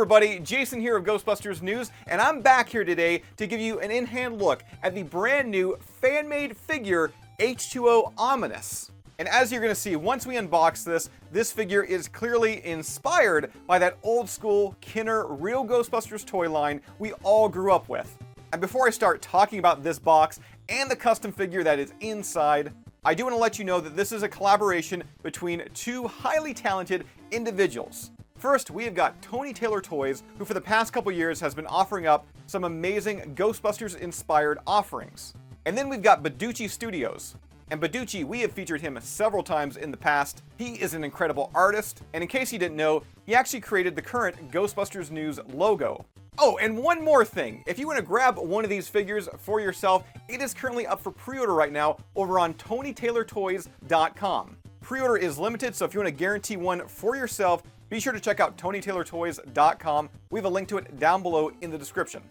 everybody, Jason here of Ghostbusters News, and I'm back here today to give you an in-hand look at the brand new fan-made figure H2Ominous. And as you're going to see once we unbox this figure is clearly inspired by that old school Kenner Real Ghostbusters toy line we all grew up with. And before I start talking about this box and the custom figure that is inside, I do want to let you know that this is a collaboration between two highly talented individuals. First, we have got Tony Taylor Toys, who for the past couple years has been offering up some amazing Ghostbusters-inspired offerings. And then we've got Baducci Studios. And Baducci, we have featured him several times in the past. He is an incredible artist, and in case you didn't know, he actually created the current Ghostbusters News logo. Oh, and one more thing. If you want to grab one of these figures for yourself, it is currently up for pre-order right now over on TonyTaylorToys.com. Pre-order is limited, so if you want to guarantee one for yourself, be sure to check out TonyTaylorToys.com. We have a link to it down below in the description.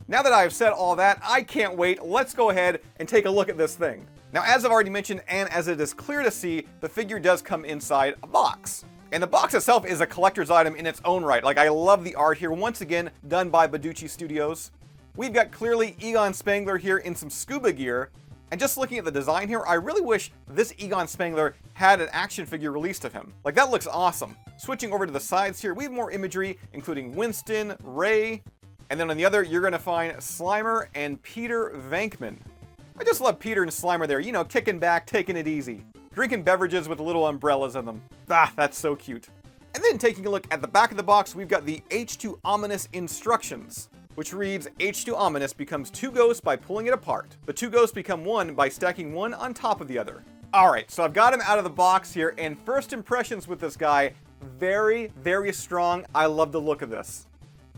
Now that I've said all that, I can't wait. Let's go ahead and take a look at this thing. Now, as I've already mentioned, and as it is clear to see, the figure does come inside a box. And the box itself is a collector's item in its own right. Like, I love the art here, once again, done by Baducci Studios. We've got clearly Egon Spengler here in some scuba gear. And just looking at the design here, I really wish this Egon Spengler had an action figure released of him. Like, that looks awesome. Switching over to the sides here, we have more imagery, including Winston, Ray, and then on the other, you're going to find Slimer and Peter Venkman. I just love Peter and Slimer there, you know, kicking back, taking it easy. Drinking beverages with little umbrellas in them. Ah, that's so cute. And then taking a look at the back of the box, we've got the H2Ominous instructions, which reads, H2Ominous becomes two ghosts by pulling it apart. The two ghosts become one by stacking one on top of the other. Alright, so I've got him out of the box here, and first impressions with this guy, very, very strong. I love the look of this.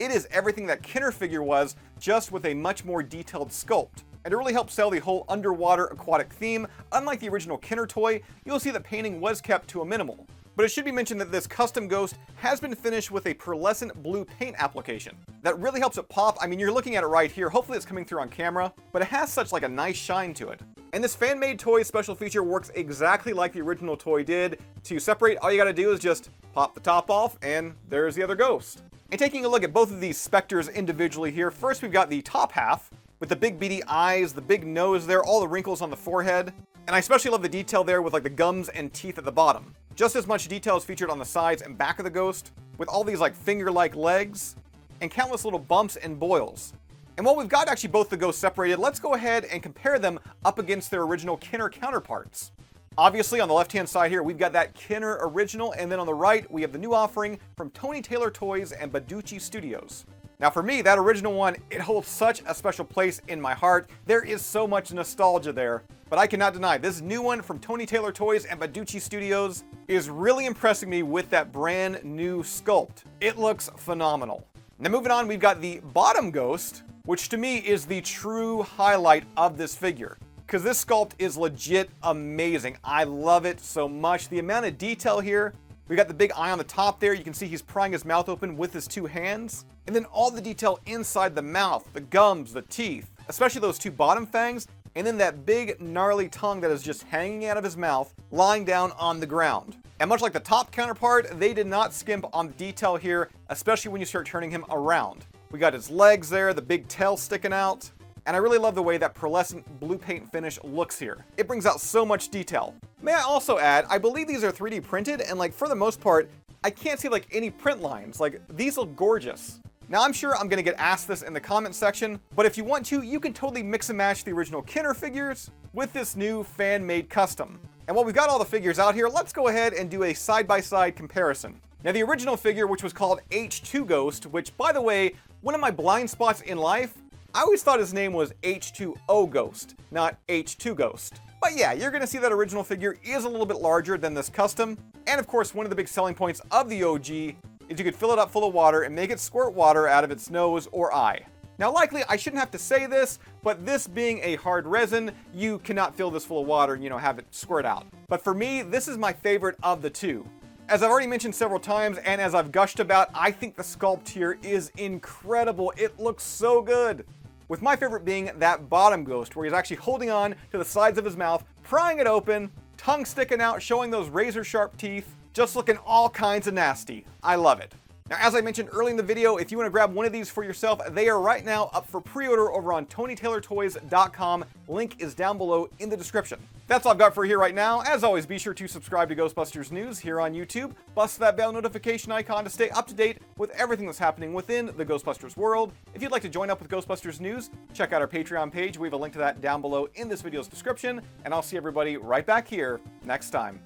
It is everything that Kenner figure was, just with a much more detailed sculpt. And it really helps sell the whole underwater aquatic theme. Unlike the original Kenner toy, you'll see that painting was kept to a minimal. But it should be mentioned that this custom ghost has been finished with a pearlescent blue paint application. That really helps it pop. I mean, you're looking at it right here. Hopefully it's coming through on camera, but it has such like a nice shine to it. And this fan-made toy special feature works exactly like the original toy did. To separate, all you gotta do is just pop the top off, and there's the other ghost. And taking a look at both of these specters individually here, first we've got the top half, with the big beady eyes, the big nose there, all the wrinkles on the forehead. And I especially love the detail there with like the gums and teeth at the bottom. Just as much detail is featured on the sides and back of the ghost, with all these like finger-like legs, and countless little bumps and boils. And while we've got actually both the ghosts separated, let's go ahead and compare them up against their original Kenner counterparts. Obviously, on the left-hand side here, we've got that Kenner original, and then on the right, we have the new offering from Tony Taylor Toys and Baducci Studios. Now for me, that original one, it holds such a special place in my heart. There is so much nostalgia there. But I cannot deny, this new one from Tony Taylor Toys and Baducci Studios is really impressing me with that brand new sculpt. It looks phenomenal. Now moving on, we've got the bottom ghost, which to me is the true highlight of this figure. Because this sculpt is legit amazing. I love it so much. The amount of detail here. We got the big eye on the top there. You can see he's prying his mouth open with his two hands. And then all the detail inside the mouth, the gums, the teeth, especially those two bottom fangs, and then that big gnarly tongue that is just hanging out of his mouth, lying down on the ground. And much like the top counterpart, they did not skimp on the detail here, especially when you start turning him around. We got his legs there, the big tail sticking out. And I really love the way that pearlescent blue paint finish looks here. It brings out so much detail. May I also add, I believe these are 3D printed, and like for the most part, I can't see like any print lines. Like, these look gorgeous. Now I'm sure I'm gonna get asked this in the comment section, but if you want to, you can totally mix and match the original Kenner figures with this new fan-made custom. And while we've got all the figures out here, let's go ahead and do a side-by-side comparison. Now the original figure, which was called H2 Ghost, which by the way, one of my blind spots in life, I always thought his name was H2O Ghost, not H2 Ghost. But yeah, you're gonna see that original figure is a little bit larger than this custom. And of course, one of the big selling points of the OG is you could fill it up full of water and make it squirt water out of its nose or eye. Now likely, I shouldn't have to say this, but this being a hard resin, you cannot fill this full of water and, have it squirt out. But for me, this is my favorite of the two. As I've already mentioned several times, and as I've gushed about, I think the sculpt here is incredible. It looks so good. With my favorite being that bottom ghost, where he's actually holding on to the sides of his mouth, prying it open, tongue sticking out, showing those razor sharp teeth, just looking all kinds of nasty. I love it. Now, as I mentioned early in the video, if you want to grab one of these for yourself, they are right now up for pre-order over on TonyTaylorToys.com. Link is down below in the description. That's all I've got for you right now. As always, be sure to subscribe to Ghostbusters News here on YouTube. Bust that bell notification icon to stay up to date with everything that's happening within the Ghostbusters world. If you'd like to join up with Ghostbusters News, check out our Patreon page. We have a link to that down below in this video's description. And I'll see everybody right back here next time.